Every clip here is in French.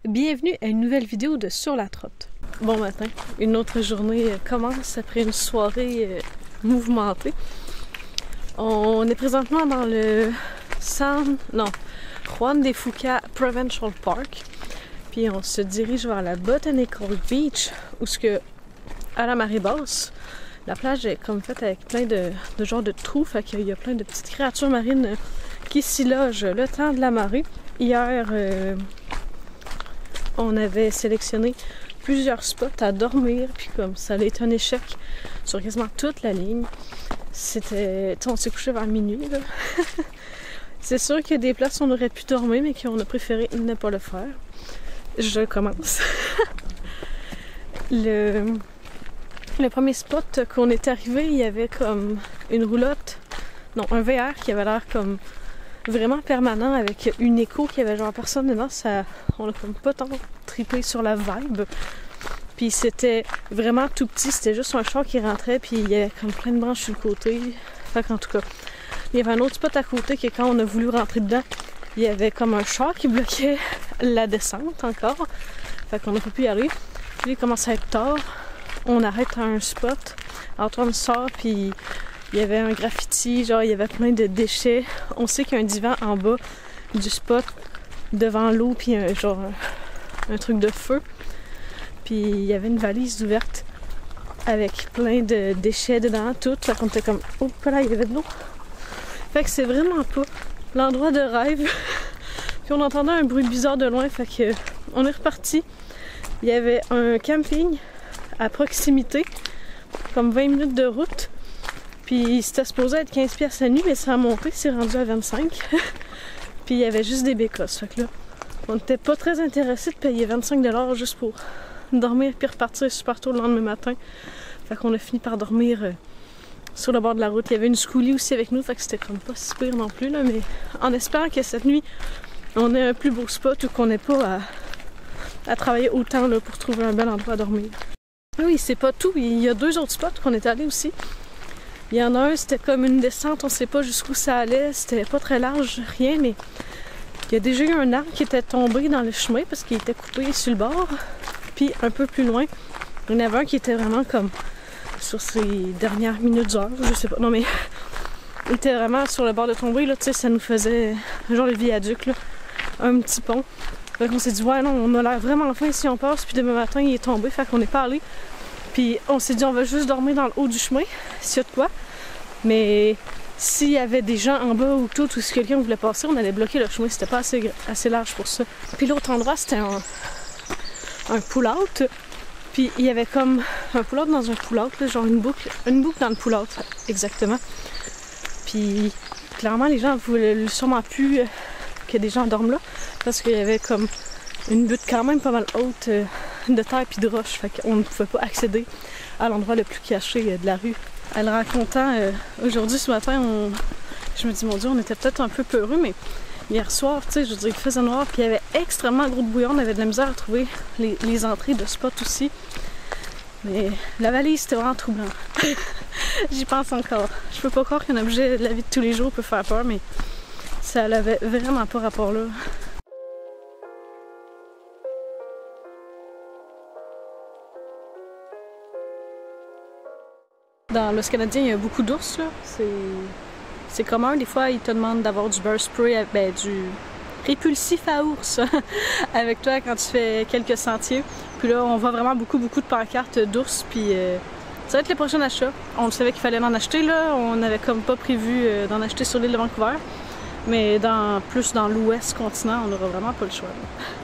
Bienvenue à une nouvelle vidéo de Sur la trotte. Bon matin, une autre journée commence après une soirée mouvementée. On est présentement dans le Juan de Fuca Provincial Park. Puis on se dirige vers la Botanical Beach où à la marée basse, la plage est comme faite avec plein de genres de trous, fait qu'il y a plein de petites créatures marines qui s'y logent le temps de la marée. Hier, on avait sélectionné plusieurs spots à dormir, puis comme ça allait être un échec sur quasiment toute la ligne. On s'est couché vers minuit, là. C'est sûr qu'il y a des places où on aurait pu dormir, mais qu'on a préféré ne pas le faire. Je commence. Le premier spot qu'on est arrivé, il y avait comme une roulotte, un VR qui avait l'air comme vraiment permanent avec une écho qui avait genre personne dedans. On a comme pas tant trippé sur la vibe. Puis c'était vraiment tout petit, c'était juste un char qui rentrait, puis il y avait comme plein de branches sur le côté. Fait qu'en tout cas, il y avait un autre spot à côté que quand on a voulu rentrer dedans, il y avait comme un char qui bloquait la descente encore. Fait qu'on n'a pas pu y aller. Puis il commence à être tard. On arrête à un spot. Antoine sort, puis il y avait un graffiti, genre il y avait plein de déchets. On sait qu'il y a un divan en bas du spot, devant l'eau, puis un truc de feu. Puis il y avait une valise ouverte avec plein de déchets dedans, tout. Fait qu'on était comme, oh là, il y avait de l'eau. Fait que c'est vraiment pas l'endroit de rêve. Puis on entendait un bruit bizarre de loin, fait que on est reparti. Il y avait un camping à proximité, comme 20 minutes de route. Puis c'était supposé être 15$ la nuit, mais ça a monté, c'est rendu à 25$. Puis il y avait juste des bécosses. Fait que là, on n'était pas très intéressés de payer 25$ juste pour dormir puis repartir super tôt le lendemain matin. Fait qu'on a fini par dormir sur le bord de la route. Il y avait une schoolie aussi avec nous, fait que c'était comme pas si pire non plus, là, mais en espérant que cette nuit, on ait un plus beau spot ou qu'on n'ait pas à travailler autant là, pour trouver un bel endroit à dormir. Oui, c'est pas tout. Il y a 2 autres spots qu'on est allés aussi. Il y en a un, c'était comme une descente, on sait pas jusqu'où ça allait, c'était pas très large, rien, mais il y a déjà eu un arbre qui était tombé dans le chemin parce qu'il était coupé sur le bord. Puis un peu plus loin, il y en avait un qui était vraiment comme sur ses dernières minutes d'heure, je sais pas, non mais il était vraiment sur le bord de tomber, là, tu sais, ça nous faisait genre le viaduc, là, un petit pont. Fait qu'on s'est dit, ouais, non, on a l'air vraiment faim si on passe, puis demain matin, il est tombé, fait qu'on n'est pas allé. Puis on s'est dit, on va juste dormir dans le haut du chemin, s'il y a de quoi. Mais s'il y avait des gens en bas ou tout, ou si quelqu'un voulait passer, on allait bloquer le chemin, c'était pas assez large pour ça. Puis l'autre endroit, c'était un pull-out. Puis il y avait comme un pull-out dans un pull-out, là, genre une boucle dans le pull-out, exactement. Puis clairement, les gens voulaient sûrement plus que des gens dorment là, parce qu'il y avait comme une butte quand même pas mal haute de terre puis de roche, fait qu'on ne pouvait pas accéder à l'endroit le plus caché de la rue. En le racontant aujourd'hui, ce matin, je me dis, mon Dieu, on était peut-être un peu peureux, mais hier soir, tu sais, je veux dire, il faisait noir, puis il y avait extrêmement gros de bouillon, on avait de la misère à trouver les entrées de spot aussi. Mais la valise, c'était vraiment troublant. J'y pense encore. Je peux pas croire qu'un objet de la vie de tous les jours peut faire peur, mais ça n'avait vraiment pas rapport là. Dans l'Ouest canadien, il y a beaucoup d'ours, là. C'est commun. Des fois, ils te demandent d'avoir du bear spray, du répulsif à ours avec toi quand tu fais quelques sentiers. Puis là, on voit vraiment beaucoup de pancartes d'ours. Puis ça va être les prochains achats. On savait qu'il fallait en acheter, là. On n'avait comme pas prévu d'en acheter sur l'île de Vancouver. Mais plus dans l'ouest continent, on n'aura vraiment pas le choix, là.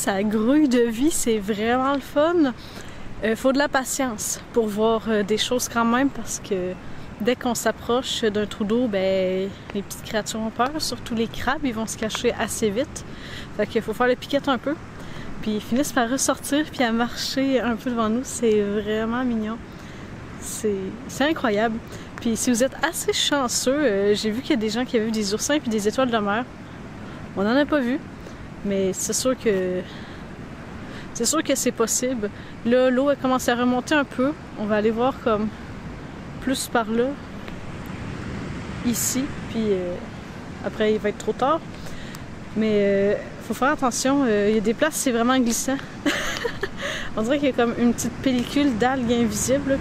ça grouille de vie, c'est vraiment le fun. Faut de la patience pour voir des choses quand même, parce que dès qu'on s'approche d'un trou d'eau, ben les petites créatures ont peur, surtout les crabes, ils vont se cacher assez vite. Fait qu'il faut faire le piquette un peu. Puis ils finissent par ressortir puis à marcher un peu devant nous, c'est vraiment mignon. C'est incroyable. Puis si vous êtes assez chanceux, j'ai vu qu'il y a des gens qui avaient vu des oursins puis des étoiles de mer. On n'en a pas vu, mais c'est sûr que c'est possible. Là, l'eau a commencé à remonter un peu. On va aller voir comme plus par là, ici, puis après il va être trop tard. Mais faut faire attention, il y a des places c'est vraiment glissant. On dirait qu'il y a comme une petite pellicule d'algues invisibles.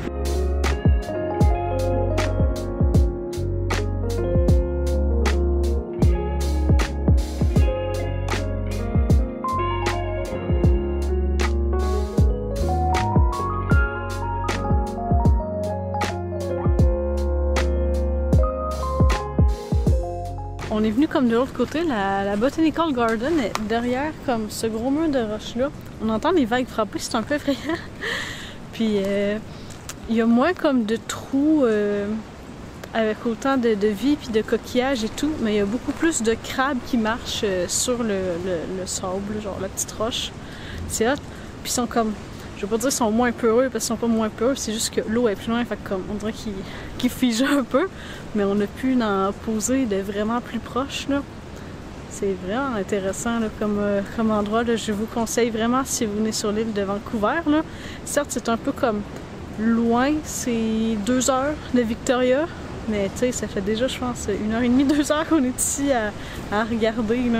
On est venu comme de l'autre côté, la Botanical Garden est derrière comme ce gros mur de roches là. On entend les vagues frapper, c'est un peu effrayant. Puis il y a moins comme de trous avec autant de vie puis de coquillages et tout, mais il y a beaucoup plus de crabes qui marchent sur le sable, genre la petite roche. C'est hot. Puis ils sont comme, je veux pas dire qu'ils sont moins peureux parce qu'ils sont pas moins peureux, c'est juste que l'eau est plus loin, fait que comme on dirait qu'ils figent un peu, mais on a pu en poser de vraiment plus proche là. C'est vraiment intéressant là, comme endroit. Là. Je vous conseille vraiment si vous venez sur l'île de Vancouver. Là. Certes, c'est un peu comme loin, c'est 2 heures de Victoria, mais tu sais, ça fait déjà, je pense, 1h30, 2 heures qu'on est ici à regarder. Là.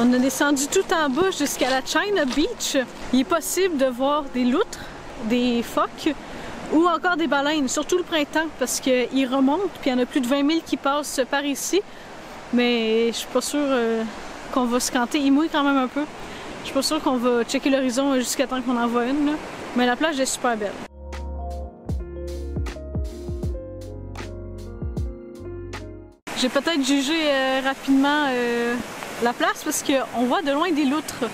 On a descendu tout en bas jusqu'à la China Beach. Il est possible de voir des loutres, des phoques ou encore des baleines, surtout le printemps parce qu'ils remontent puis il y en a plus de 20 000 qui passent par ici. Mais je suis pas sûre qu'on va se canter. Il mouille quand même un peu. Je suis pas sûre qu'on va checker l'horizon jusqu'à temps qu'on en voit une. Là. Mais la plage est super belle. J'ai peut-être jugé rapidement la place parce qu'on voit de loin des loutres.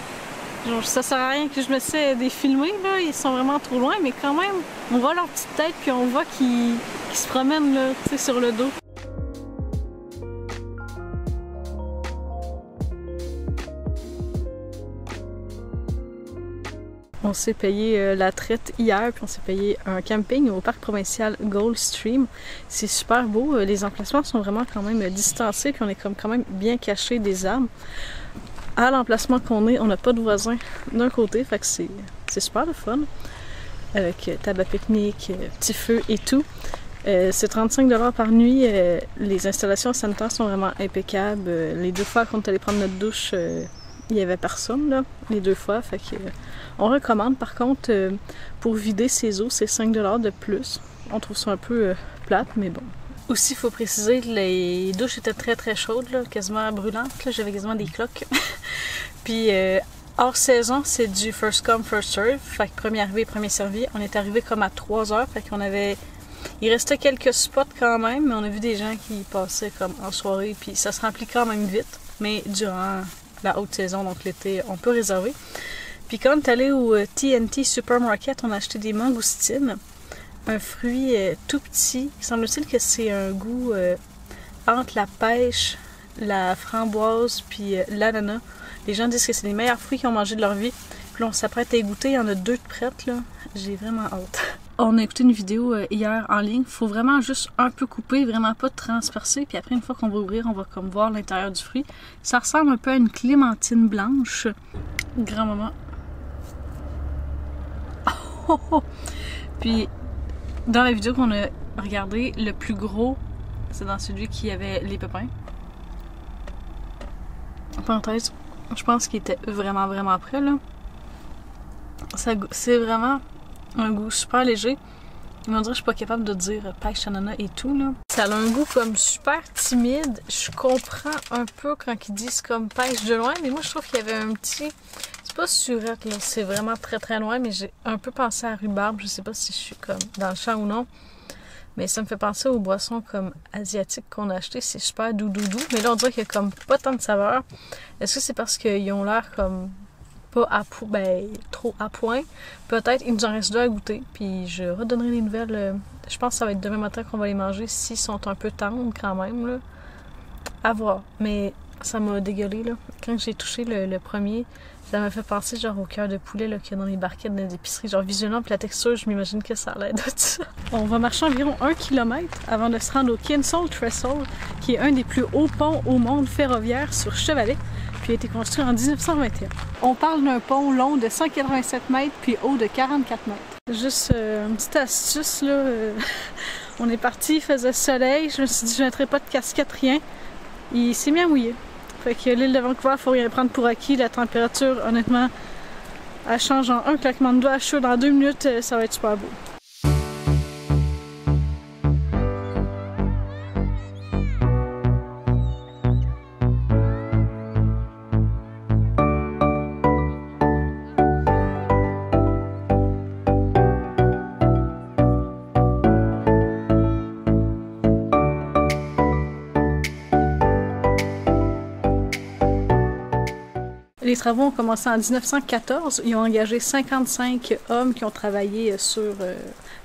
Genre, ça sert à rien que je me sais des filmer, là, ils sont vraiment trop loin, mais quand même, on voit leur petite tête puis on voit qu'ils se promènent là, sur le dos. On s'est payé la traite hier, puis on s'est payé un camping au parc provincial Gold Stream. C'est super beau, les emplacements sont vraiment quand même distancés, puis on est quand même bien caché des arbres. À l'emplacement qu'on est, on n'a pas de voisins d'un côté, fait que c'est super le fun. Avec table à pique-nique, petit feu et tout. C'est 35 $ par nuit. Les installations sanitaires sont vraiment impeccables. Les 2 fois qu'on est allé prendre notre douche, il n'y avait personne, là, les 2 fois. Fait que, on recommande. Par contre, pour vider ses eaux, c'est 5 $ de plus. On trouve ça un peu plate, mais bon. Aussi, il faut préciser que les douches étaient très très chaudes, là, quasiment brûlantes. J'avais quasiment des cloques. Puis, hors saison, c'est du first come, first serve. Fait que premier arrivé, premier servi. On est arrivé comme à 3 heures. Fait qu'on avait... Il restait quelques spots quand même, mais on a vu des gens qui passaient comme en soirée. Puis ça se remplit quand même vite. Mais durant la haute saison, donc l'été, on peut réserver. Puis quand on est allé au TNT Supermarket, on a acheté des mangoustines. Un fruit tout petit. Il semble-t-il que c'est un goût entre la pêche, la framboise puis l'ananas. Les gens disent que c'est les meilleurs fruits qu'ils ont mangé de leur vie. Puis là, on s'apprête à y goûter. Il y en a 2 de prêtes, là. J'ai vraiment hâte. On a écouté une vidéo hier en ligne. Faut vraiment juste un peu couper, vraiment pas transpercer. Puis après, une fois qu'on va ouvrir, on va comme voir l'intérieur du fruit. Ça ressemble un peu à une clémentine blanche. Grand-maman. Puis, dans la vidéo qu'on a regardée, le plus gros, c'est dans celui qui avait les pépins. En parenthèse, je pense qu'il était vraiment prêt, là. C'est vraiment un goût super léger. On dirait que je suis pas capable de dire pêche ananas et tout, là. Ça a un goût comme super timide. Je comprends un peu quand ils disent comme pêche de loin, mais moi je trouve qu'il y avait un petit... C'est pas surette, là. C'est vraiment très loin, mais j'ai un peu pensé à rhubarbe. Je sais pas si je suis comme dans le champ ou non. Mais ça me fait penser aux boissons comme asiatiques qu'on a achetées. C'est super doux. Mais là, on dirait qu'il y a comme pas tant de saveur. Est-ce que c'est parce qu'ils ont l'air comme pas trop à point? Peut-être. Il nous en reste 2 à goûter. Puis je redonnerai des nouvelles. Je pense que ça va être demain matin qu'on va les manger s'ils sont un peu tendres quand même, là. À voir. Mais ça m'a dégueulé, là. Quand j'ai touché le premier, ça m'a fait penser genre au cœur de poulet là, qu'il y a dans les barquettes des épiceries. Genre visuellement, puis la texture, je m'imagine que ça a l'air de ça. On va marcher environ 1 km avant de se rendre au Kinsale Trestle, qui est un des plus hauts ponts au monde ferroviaire sur chevalet, puis a été construit en 1921. On parle d'un pont long de 187 mètres puis haut de 44 mètres. Juste une petite astuce, là. On est parti, il faisait soleil, je me suis dit je ne mettrai pas de casquette, rien. Il s'est mis à mouiller. Fait que l'île de Vancouver, il faut rien prendre pour acquis. La température, honnêtement, elle change en un claquement de doigts à chaud. Dans 2 minutes, ça va être super beau. Les travaux ont commencé en 1914. Ils ont engagé 55 hommes qui ont travaillé sur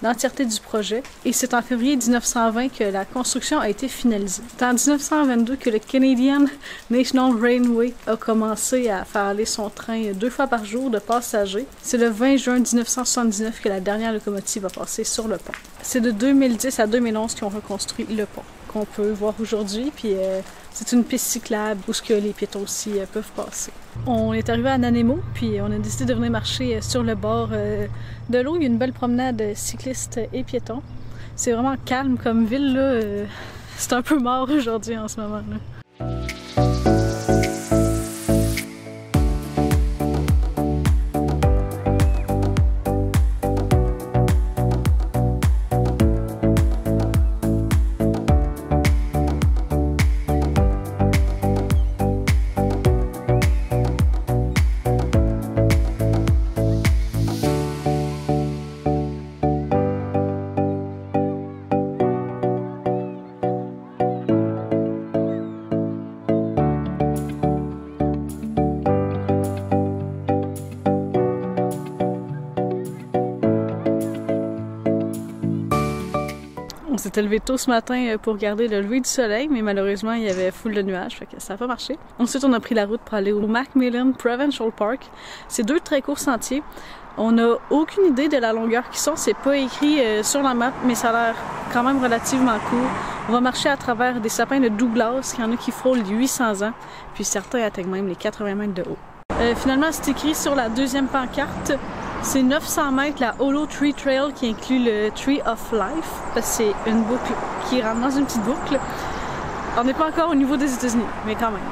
l'entièreté du projet. Et c'est en février 1920 que la construction a été finalisée. C'est en 1922 que le Canadian National Railway a commencé à faire aller son train 2 fois par jour de passagers. C'est le 20 juin 1979 que la dernière locomotive a passé sur le pont. C'est de 2010 à 2011 qu'ils ont reconstruit le pont, qu'on peut voir aujourd'hui. Puis c'est une piste cyclable où les piétons aussi peuvent passer. On est arrivé à Nanaimo, puis on a décidé de venir marcher sur le bord de l'eau. Il y a une belle promenade cyclistes et piétons. C'est vraiment calme comme ville, là. C'est un peu mort aujourd'hui en ce moment, là. On s'était levé tôt ce matin pour regarder le lever du soleil, mais malheureusement, il y avait full de nuages, fait que ça n'a pas marché. Ensuite, on a pris la route pour aller au Macmillan Provincial Park. C'est 2 très courts sentiers. On n'a aucune idée de la longueur qu'ils sont, c'est pas écrit sur la map, mais ça a l'air quand même relativement court. On va marcher à travers des sapins de Douglas, il y en a qui frôlent les 800 ans, puis certains atteignent même les 80 mètres de haut. Finalement, c'est écrit sur la 2e pancarte. C'est 900 mètres la Hollow Tree Trail qui inclut le Tree of Life, parce que c'est une boucle qui rentre dans une petite boucle. On n'est pas encore au niveau des États-Unis, mais quand même.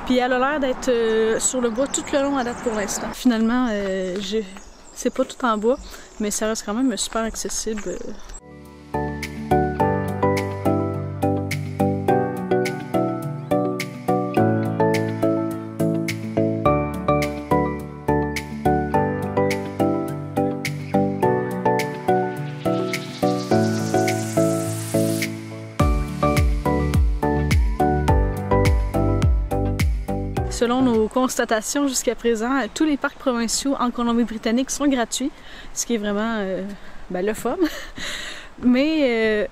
Puis elle a l'air d'être sur le bois tout le long à date pour l'instant. Finalement, c'est pas tout en bois, mais ça reste quand même super accessible. Selon nos constatations jusqu'à présent, tous les parcs provinciaux en Colombie-Britannique sont gratuits, ce qui est vraiment le fun. Mais,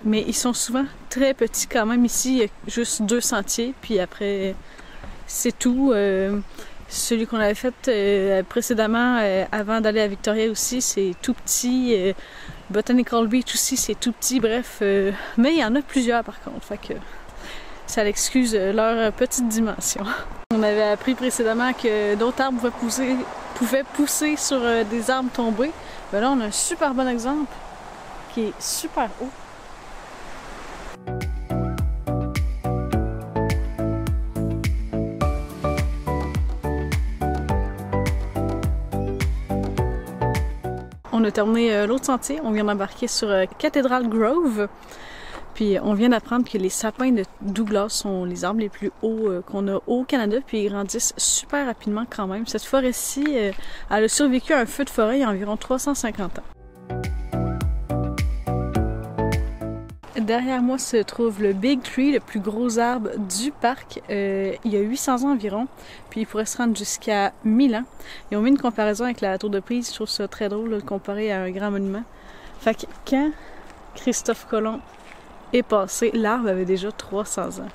mais ils sont souvent très petits quand même. Ici, il y a juste 2 sentiers, puis après, c'est tout. Celui qu'on avait fait précédemment, avant d'aller à Victoria aussi, c'est tout petit. Botanical Beach aussi, c'est tout petit. Bref, mais il y en a plusieurs par contre. Fait que ça l'excuse leur petite dimension. On avait appris précédemment que d'autres arbres pouvaient pousser sur des arbres tombés. Ben là, on a un super bon exemple qui est super haut. On a terminé l'autre sentier, on vient d'embarquer sur Cathedral Grove. Puis on vient d'apprendre que les sapins de Douglas sont les arbres les plus hauts qu'on a au Canada, puis ils grandissent super rapidement quand même. Cette forêt-ci, elle a survécu à un feu de forêt il y a environ 350 ans. Derrière moi se trouve le Big Tree, le plus gros arbre du parc. Il y a 800 ans environ, puis il pourrait se rendre jusqu'à 1000 ans. Ils ont mis une comparaison avec la tour de Pise, je trouve ça très drôle de le comparer à un grand monument. Fait que quand Christophe Colomb est passé, l'arbre avait déjà 300 ans.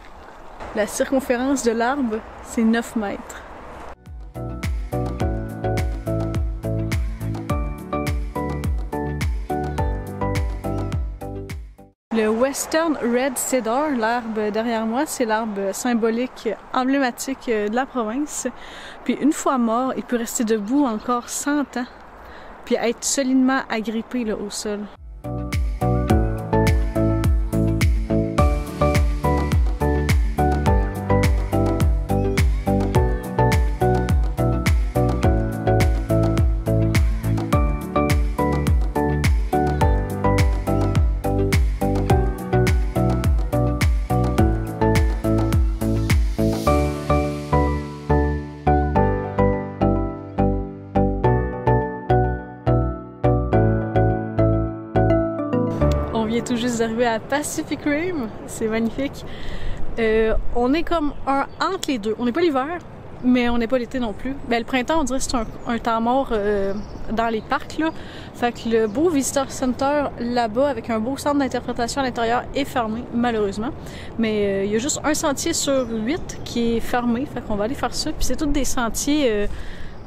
La circonférence de l'arbre, c'est 9 mètres. Le Western Red Cedar, l'arbre derrière moi, c'est l'arbre symbolique, emblématique de la province. Puis une fois mort, il peut rester debout encore 100 ans, puis être solidement agrippé là, au sol. Tout juste d'arriver à Pacific Rim, c'est magnifique. On est comme entre les deux. On n'est pas l'hiver, mais on n'est pas l'été non plus. Ben, le printemps, on dirait que c'est un temps mort dans les parcs, là. Fait que le beau Visitor Center là-bas, avec un beau centre d'interprétation à l'intérieur, est fermé, malheureusement. Mais il y a juste un sentier sur 8 qui est fermé, fait qu'on va aller faire ça. Puis c'est tous des sentiers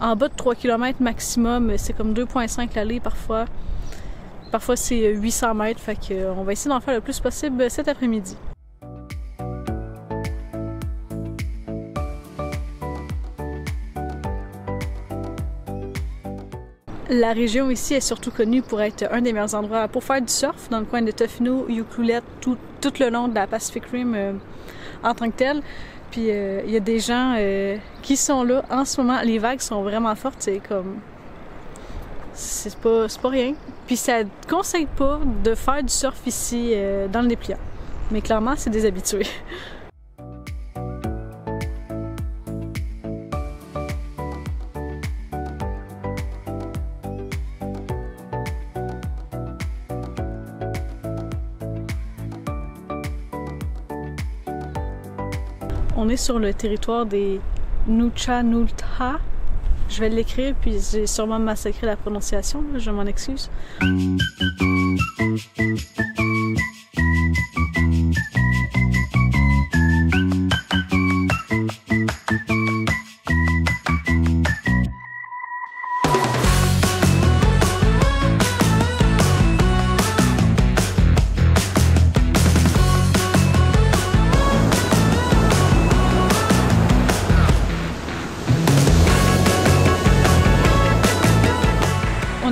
en bas de 3 km maximum. C'est comme 2,5 l'allée parfois. Parfois, c'est 800 mètres, fait qu'on va essayer d'en faire le plus possible cet après-midi. La région ici est surtout connue pour être un des meilleurs endroits pour faire du surf dans le coin de Tofino, Ucluelet, tout le long de la Pacific Rim en tant que tel. Puis il y a des gens qui sont là en ce moment. Les vagues sont vraiment fortes, c'est comme... C'est pas rien. Puis ça ne conseille pas de faire du surf ici dans le dépliant. Mais clairement, c'est des habitués. On est sur le territoire des Nuchanulta. Je vais l'écrire, puis j'ai sûrement massacré la prononciation, là, je m'en excuse.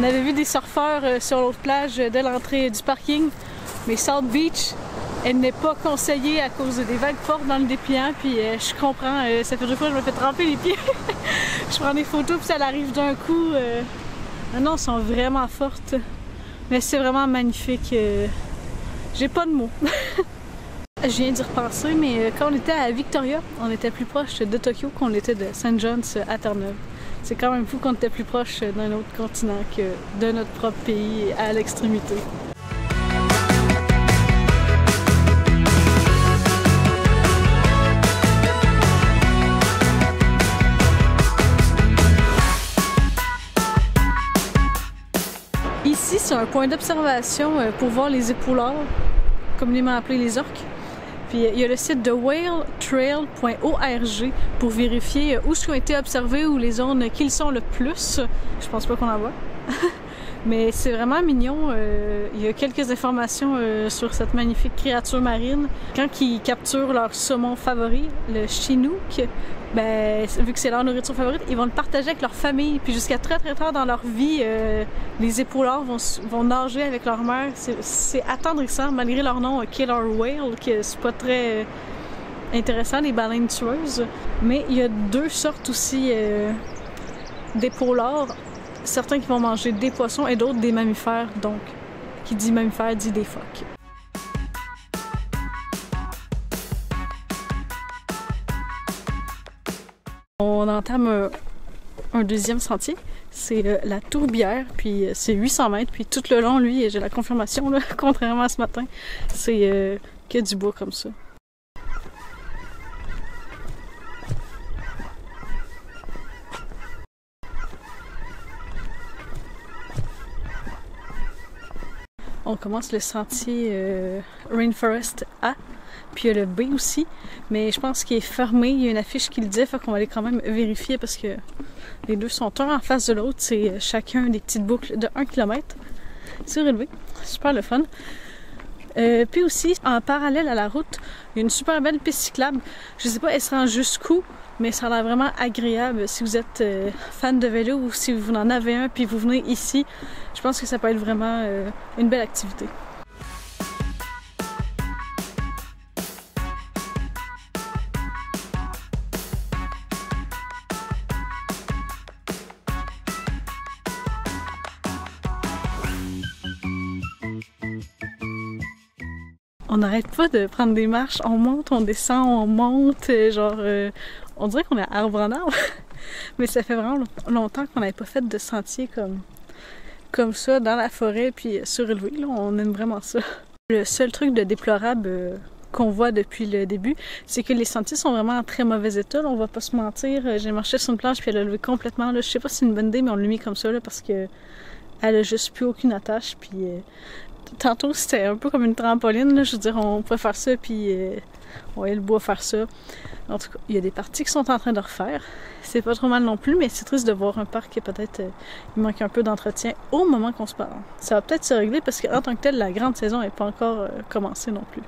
On avait vu des surfeurs sur l'autre plage de l'entrée du parking, mais South Beach, elle n'est pas conseillée à cause des vagues fortes dans le dépliant, puis je comprends, ça fait 2 fois que je me fais tremper les pieds. Je prends des photos, puis ça arrive d'un coup. Non, elles sont vraiment fortes, mais c'est vraiment magnifique. J'ai pas de mots. Je viens d'y repenser, mais quand on était à Victoria, on était plus proche de Tokyo qu'on était de St. John's à Terre-Neuve. C'est quand même fou qu'on était plus proche d'un autre continent que de notre propre pays à l'extrémité. Ici, c'est un point d'observation pour voir les épaulards, communément appelés les orques. Puis il y a le site de whaletrail.org pour vérifier où ont été observés ou les zones qui le sont le plus. Je pense pas qu'on en voit. Mais c'est vraiment mignon. Il y a quelques informations sur cette magnifique créature marine. Quand ils capturent leur saumon favori, le chinook, ben, vu que c'est leur nourriture favorite, ils vont le partager avec leur famille. Puis jusqu'à très très tard dans leur vie, les épaulards vont nager avec leur mère. C'est attendrissant, malgré leur nom Killer Whale, que c'est pas très intéressant, les baleines tueuses. Mais il y a deux sortes aussi d'épaulards. Certains qui vont manger des poissons et d'autres des mammifères. Donc, qui dit mammifère dit des phoques. On entame un deuxième sentier. C'est la Tourbière, puis c'est 800 mètres. Puis tout le long, lui, j'ai la confirmation, là, contrairement à ce matin, c'est que du bois comme ça. On commence le sentier Rainforest A, puis il y a le B aussi, mais je pense qu'il est fermé. Il y a une affiche qui le dit, fait qu'on va aller quand même vérifier parce que les deux sont un en face de l'autre. C'est chacun des petites boucles de 1 km surélevé. Super le fun. Puis aussi, en parallèle à la route, il y a une super belle piste cyclable. Je sais pas, elle se rend jusqu'où, mais ça a l'air vraiment agréable. Si vous êtes fan de vélo ou si vous en avez un puis vous venez ici, je pense que ça peut être vraiment une belle activité. On n'arrête pas de prendre des marches, on monte, on descend, on monte, genre, on dirait qu'on est arbre en arbre. Mais ça fait vraiment longtemps qu'on n'avait pas fait de sentier comme ça dans la forêt, puis surélevé, là, on aime vraiment ça. Le seul truc de déplorable qu'on voit depuis le début, c'est que les sentiers sont vraiment en très mauvais état, là, on va pas se mentir. J'ai marché sur une planche puis elle a levé complètement, là. Je sais pas si c'est une bonne idée, mais on l'a mis comme ça, là, parce que elle a juste plus aucune attache, puis tantôt c'était un peu comme une trampoline, là. Je veux dire, on pourrait faire ça, puis on voyait le bois faire ça. En tout cas, il y a des parties qui sont en train de refaire. C'est pas trop mal non plus, mais c'est triste de voir un parc qui peut-être il manque un peu d'entretien au moment qu'on se parle. Ça va peut-être se régler parce qu'en tant que tel, la grande saison n'est pas encore commencée non plus.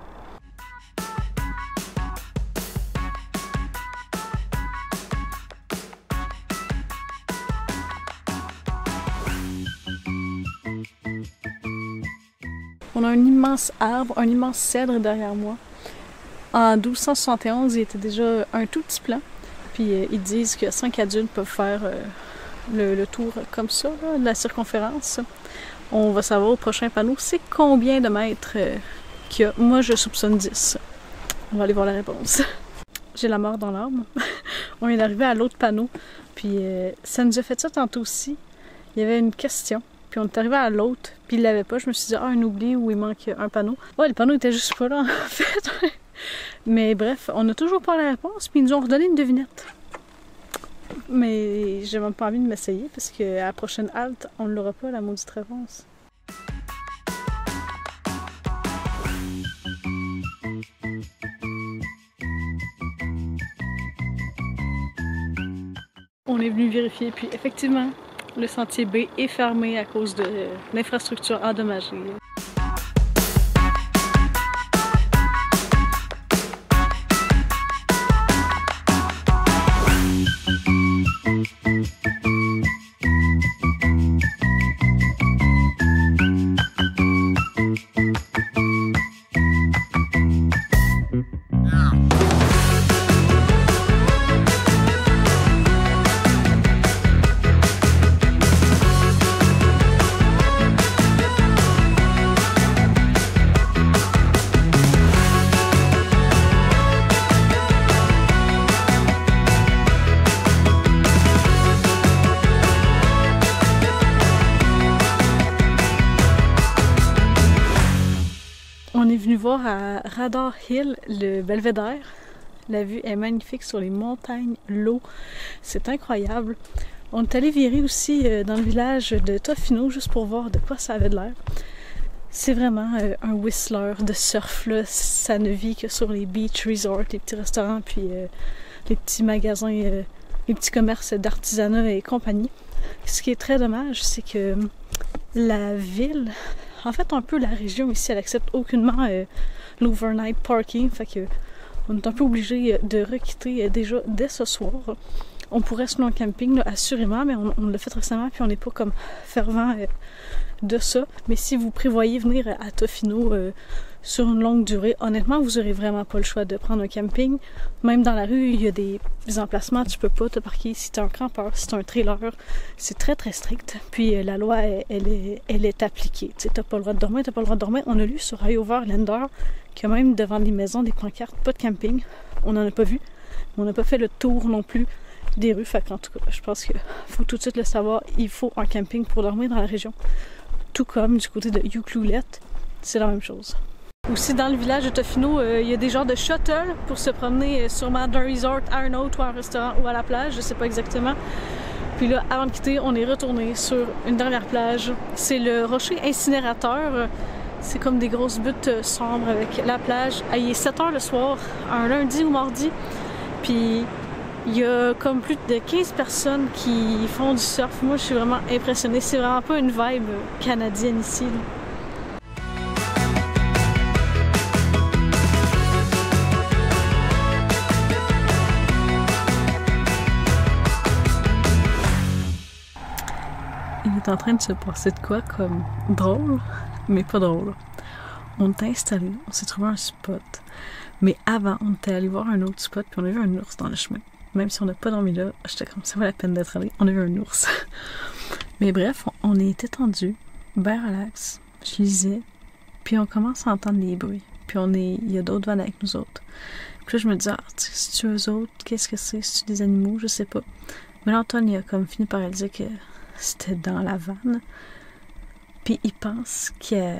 On a un immense arbre, un immense cèdre derrière moi. En 1271, il était déjà un tout petit plan. Puis ils disent que 5 adultes peuvent faire le tour comme ça, là, de la circonférence. On va savoir au prochain panneau c'est combien de mètres qu'il y a. Moi, je soupçonne 10. On va aller voir la réponse. J'ai la mort dans l'âme. On est arrivé à l'autre panneau. Puis ça nous a fait ça tantôt aussi. Il y avait une question. Puis on est arrivé à l'autre, puis il l'avait pas. Je me suis dit, un oubli où il manque un panneau. Ouais, le panneau était juste pas là, en fait. Mais bref, on n'a toujours pas la réponse, puis ils nous ont redonné une devinette. Mais j'ai même pas envie de m'essayer, parce qu'à la prochaine halte, on ne l'aura pas, la maudite réponse. On est venu vérifier, puis effectivement, le sentier B est fermé à cause de l'infrastructure endommagée. On est venu voir à Radar Hill le belvédère. La vue est magnifique sur les montagnes, l'eau, c'est incroyable. On est allé virer aussi dans le village de Tofino juste pour voir de quoi ça avait de l'air. C'est vraiment un whistler de surf, là. Ça ne vit que sur les beach resorts, les petits restaurants, puis les petits magasins, les petits commerces d'artisanat et compagnie. Ce qui est très dommage, c'est que la ville, en fait un peu la région ici, elle accepte aucunement l'overnight parking, fait que on est un peu obligé de requitter déjà dès ce soir. On pourrait se lancer en camping, là, assurément, mais on l'a fait récemment, puis on n'est pas comme fervent de ça. Mais si vous prévoyez venir à Tofino sur une longue durée, honnêtement, vous n'aurez vraiment pas le choix de prendre un camping. Même dans la rue, il y a des emplacements, tu peux pas te parquer si tu es un campeur, si tu es un trailer. C'est très très strict. Puis la loi, elle est appliquée. Tu sais, t'as pas le droit de dormir, t'as pas le droit de dormir. On a lu sur iOverlander qu'il y a même devant les maisons des pancartes, pas de camping. On n'en a pas vu. On n'a pas fait le tour non plus des rues. Fait qu'en tout cas, je pense qu'il faut tout de suite le savoir. Il faut un camping pour dormir dans la région. Tout comme du côté de Ucluelet, c'est la même chose. Aussi dans le village de Tofino, il y a des genres de shuttle pour se promener sûrement d'un resort à un autre ou à un restaurant ou à la plage, je sais pas exactement. Puis là, avant de quitter, on est retourné sur une dernière plage. C'est le rocher incinérateur. C'est comme des grosses buttes sombres avec la plage. Il est 7 h le soir, un lundi ou mardi. Puis il y a comme plus de 15 personnes qui font du surf. Moi, je suis vraiment impressionnée. C'est vraiment pas une vibe canadienne ici, là. Il est en train de se passer de quoi comme drôle, mais pas drôle. On est installé, on s'est trouvé un spot. Mais avant, on était allé voir un autre spot, puis on a vu un ours dans le chemin. Même si on n'a pas dormi là, j'étais comme ça vaut la peine d'être allé. On a vu un ours. Mais bref, on est étendu, bien relax. Je lisais, puis on commence à entendre les bruits. Puis il y a d'autres vannes avec nous autres. Puis là, je me dis, c'est-tu eux autres? Qu'est-ce que c'est? C'est-tu des animaux? Je sais pas. Mais là, Antoine, il a comme fini par dire que c'était dans la vanne. Puis il pense que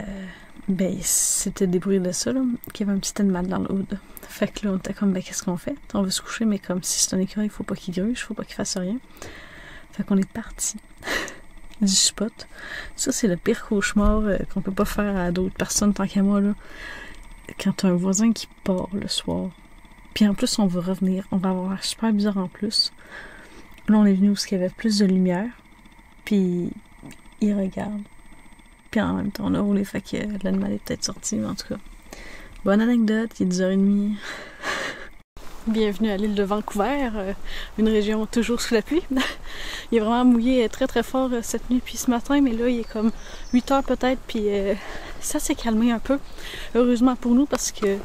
c'était des bruits de ça, là, qu'il y avait un petit animal dans le hood. Fait que là, on était comme, qu'est-ce qu'on fait? On veut se coucher, mais comme si c'est un écureuil, il faut pas qu'il gruge, il faut pas qu'il fasse rien. Fait qu'on est parti du spot. Ça, c'est le pire cauchemar qu'on peut pas faire à d'autres personnes, tant qu'à moi, là. Quand t'as un voisin qui part le soir, puis en plus, on va revenir, on va avoir l'air super bizarre en plus. Là, on est venu où il y avait plus de lumière, puis il regarde. Puis en même temps, on a roulé, fait que l'animal est peut-être sorti, mais en tout cas. Bonne anecdote, il est 10h30. Bienvenue à l'île de Vancouver, une région toujours sous la pluie. Il a vraiment mouillé très très fort cette nuit puis ce matin, mais là il est comme 8h peut-être, puis ça s'est calmé un peu. Heureusement pour nous parce que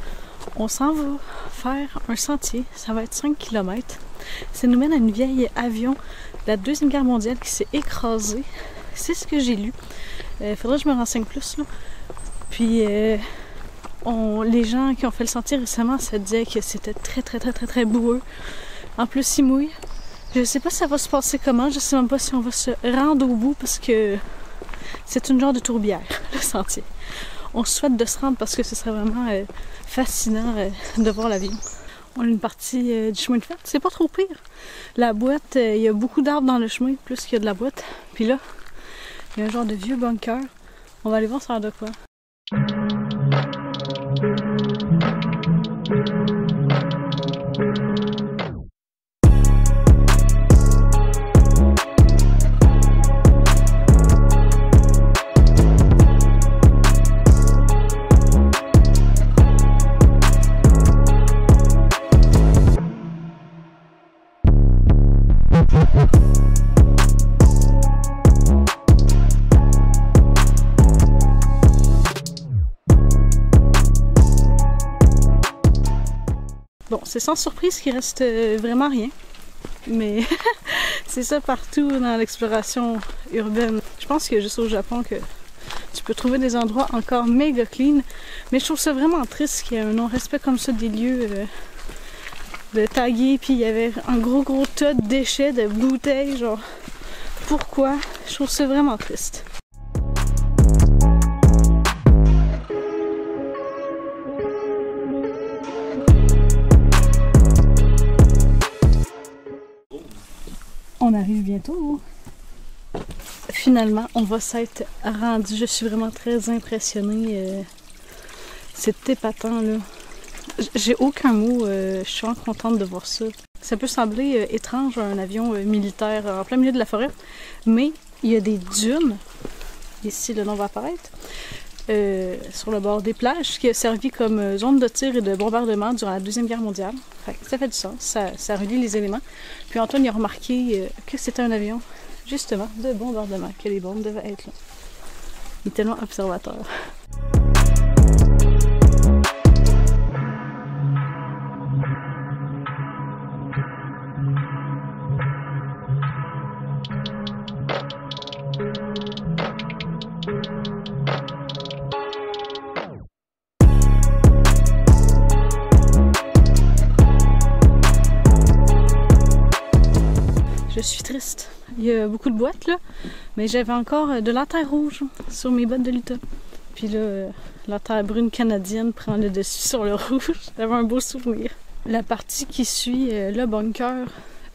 on s'en va faire un sentier, ça va être 5 km. Ça nous mène à une vieille avion de la Deuxième Guerre mondiale qui s'est écrasée. C'est ce que j'ai lu. Faudrait que je me renseigne plus, là. Puis les gens qui ont fait le sentier récemment, ça disait que c'était très très très très très boueux. En plus, il mouille. Je sais pas si ça va se passer comment, je sais même pas si on va se rendre au bout parce que c'est une genre de tourbière, le sentier. On souhaite de se rendre parce que ce serait vraiment fascinant de voir la ville. On a une partie du chemin de fer, c'est pas trop pire. La boîte, il y a beaucoup d'arbres dans le chemin, plus qu'il y a de la boîte. Puis là, il y a un genre de vieux bunker. On va aller voir ça a l'air de quoi. Bon, c'est sans surprise qu'il reste vraiment rien, mais c'est ça partout dans l'exploration urbaine. Je pense qu'il y a juste au Japon que tu peux trouver des endroits encore méga clean, mais je trouve ça vraiment triste qu'il y ait un non-respect comme ça des lieux de taguer, puis il y avait un gros tas de déchets, de bouteilles, genre pourquoi? Je trouve ça vraiment triste. On arrive bientôt. Finalement, on va s'être rendu. Je suis vraiment très impressionnée. C'est épatant, là. J'ai aucun mot. Je suis vraiment contente de voir ça. Ça peut sembler étrange, un avion militaire en plein milieu de la forêt, mais il y a des dunes. Ici, le nom va apparaître. Sur le bord des plages, qui a servi comme zone de tir et de bombardement durant la Deuxième Guerre mondiale. Ça fait du sens, ça relie les éléments. Puis Antoine a remarqué que c'était un avion, justement, de bombardement, que les bombes devaient être là. Il est tellement observateur. Je suis triste. Il y a beaucoup de boîtes là, mais j'avais encore de la terre rouge sur mes bottes de Lita. Puis là, la terre brune canadienne prend le dessus sur le rouge. J'avais un beau souvenir. La partie qui suit le bunker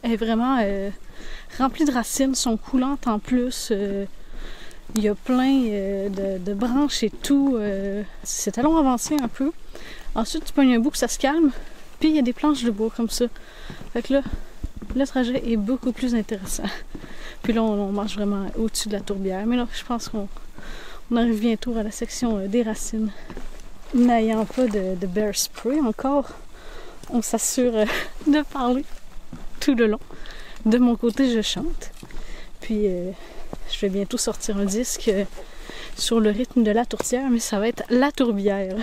est vraiment remplie de racines, sont coulantes en plus. Il y a plein de branches et tout. C'est talon avancé un peu. Ensuite, tu pognes un bout que ça se calme. Puis il y a des planches de bois comme ça. Fait que là, le trajet est beaucoup plus intéressant. Puis là, on marche vraiment au-dessus de la tourbière. Mais là, je pense qu'on arrive bientôt à la section des racines. N'ayant pas de bear spray encore, on s'assure de parler tout le long. De mon côté, je chante. Puis, je vais bientôt sortir un disque sur le rythme de la tourtière, mais ça va être la tourbière.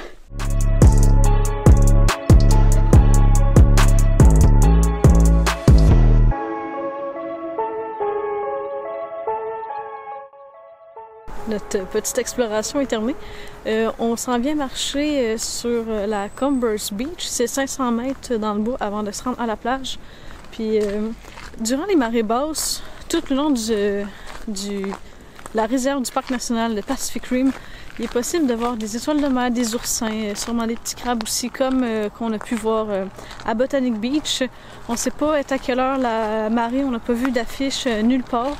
Notre petite exploration est terminée. On s'en vient marcher sur la Combers Beach. C'est 500 mètres dans le bois avant de se rendre à la plage. Puis, durant les marées basses, tout le long de la réserve du parc national de Pacific Rim, il est possible de voir des étoiles de mer, des oursins, sûrement des petits crabes aussi, comme qu'on a pu voir à Botanic Beach. On ne sait pas à quelle heure la marée, on n'a pas vu d'affiche nulle part.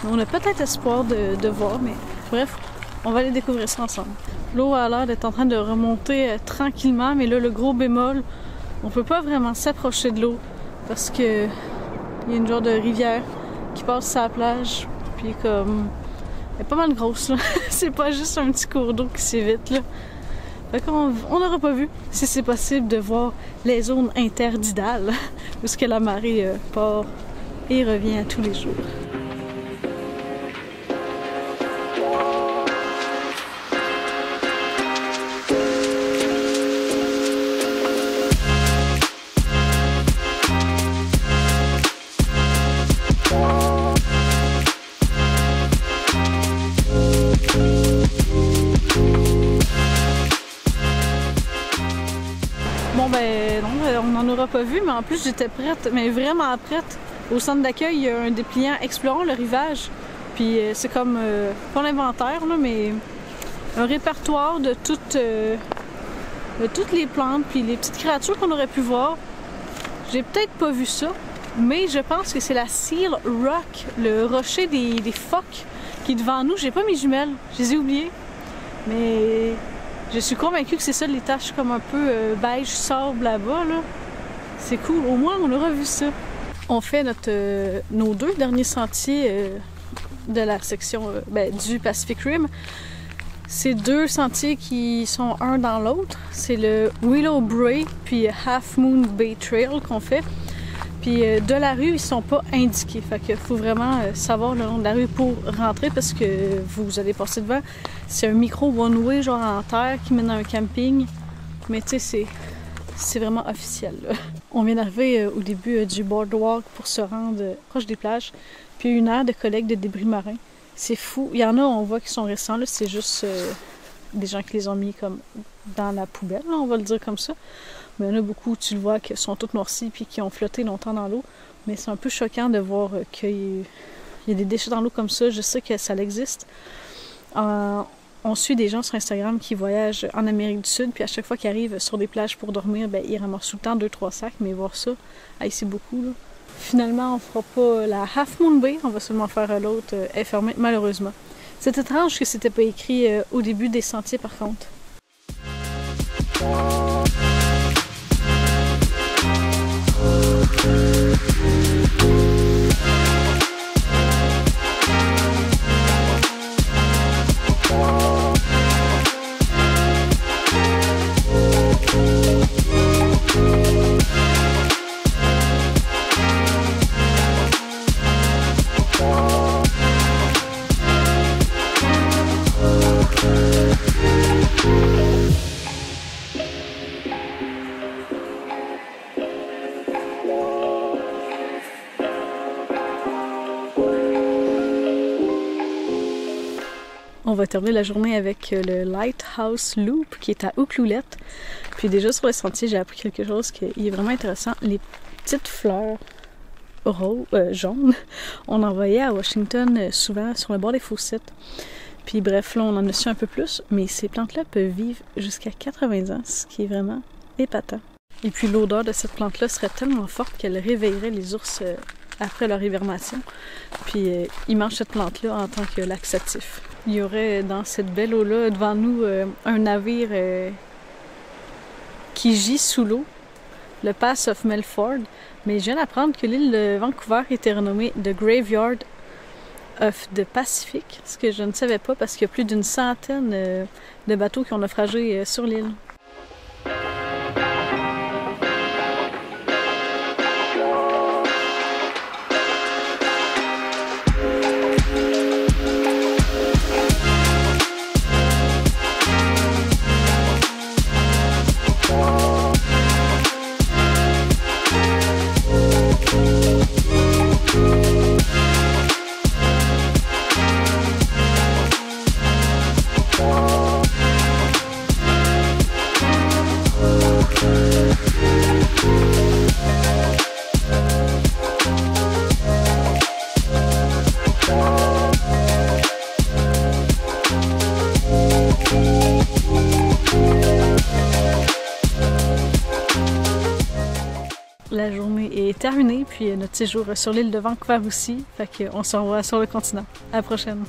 Mais on a peut-être espoir de voir, mais bref, on va aller découvrir ça ensemble. L'eau a l'air d'être en train de remonter tranquillement, mais là, le gros bémol, on peut pas vraiment s'approcher de l'eau parce que il y a une genre de rivière qui passe sur la plage, puis comme elle est pas mal grosse là. C'est pas juste un petit cours d'eau qui s'évite là. Fait qu'on n'aura pas vu si c'est possible de voir les zones interdidales où ce que la marée part et revient à tous les jours. Bon ben non, on n'en aura pas vu, mais en plus j'étais prête, mais vraiment prête. Au centre d'accueil, il y a un dépliant Explorons le rivage. Puis c'est comme, pas l'inventaire, là, mais un répertoire de toutes les plantes puis les petites créatures qu'on aurait pu voir. J'ai peut-être pas vu ça, mais je pense que c'est la Seal Rock, le rocher des phoques qui est devant nous. J'ai pas mes jumelles, je les ai oubliées, mais je suis convaincue que c'est ça, les taches comme un peu beige sable là-bas, là. C'est cool, au moins on aura vu ça. On fait nos deux derniers sentiers de la section du Pacific Rim. C'est deux sentiers qui sont un dans l'autre. C'est le Willow Brae puis Half Moon Bay Trail qu'on fait. Puis de la rue, ils sont pas indiqués. Fait qu'il faut vraiment savoir le nom de la rue pour rentrer parce que vous allez passer devant. C'est un micro one-way genre en terre qui mène à un camping. Mais tu sais, c'est vraiment officiel, là. On vient d'arriver au début du boardwalk pour se rendre proche des plages. Puis il y a une aire de collecte de débris marins. C'est fou. Il y en a, on voit, qui sont récents. Là, c'est juste des gens qui les ont mis comme dans la poubelle, là, on va le dire comme ça. Mais il y en a beaucoup, tu le vois, qui sont toutes noircies puis qui ont flotté longtemps dans l'eau. Mais c'est un peu choquant de voir qu'il y a des déchets dans l'eau comme ça. Je sais que ça existe. On suit des gens sur Instagram qui voyagent en Amérique du Sud, puis à chaque fois qu'ils arrivent sur des plages pour dormir, ben, ils ramassent tout le temps 2-3 sacs, mais voir ça, c'est beaucoup, là. Finalement, on fera pas la Half Moon Bay, on va seulement faire l'autre. Elle est fermée, malheureusement. C'est étrange que c'était pas écrit au début des sentiers, par contre. On va terminer la journée avec le Lighthouse Loop qui est à Oukloulette. Puis déjà sur le sentier, j'ai appris quelque chose qui est vraiment intéressant. Les petites fleurs jaunes, on en voyait à Washington souvent sur le bord des fossettes. Puis bref, là on en a su un peu plus, mais ces plantes-là peuvent vivre jusqu'à 80 ans, ce qui est vraiment épatant. Et puis l'odeur de cette plante-là serait tellement forte qu'elle réveillerait les ours après leur hibernation. Puis ils mangent cette plante-là en tant que laxatif. Il y aurait dans cette belle eau-là devant nous un navire qui gît sous l'eau, le Pass of Melford. Mais je viens d'apprendre que l'île de Vancouver était renommée The Graveyard of the Pacific, ce que je ne savais pas parce qu'il y a plus d'une centaine de bateaux qui ont naufragé sur l'île. La journée est terminée, puis notre séjour sur l'île de Vancouver aussi. Fait qu'on se revoit sur le continent. À la prochaine!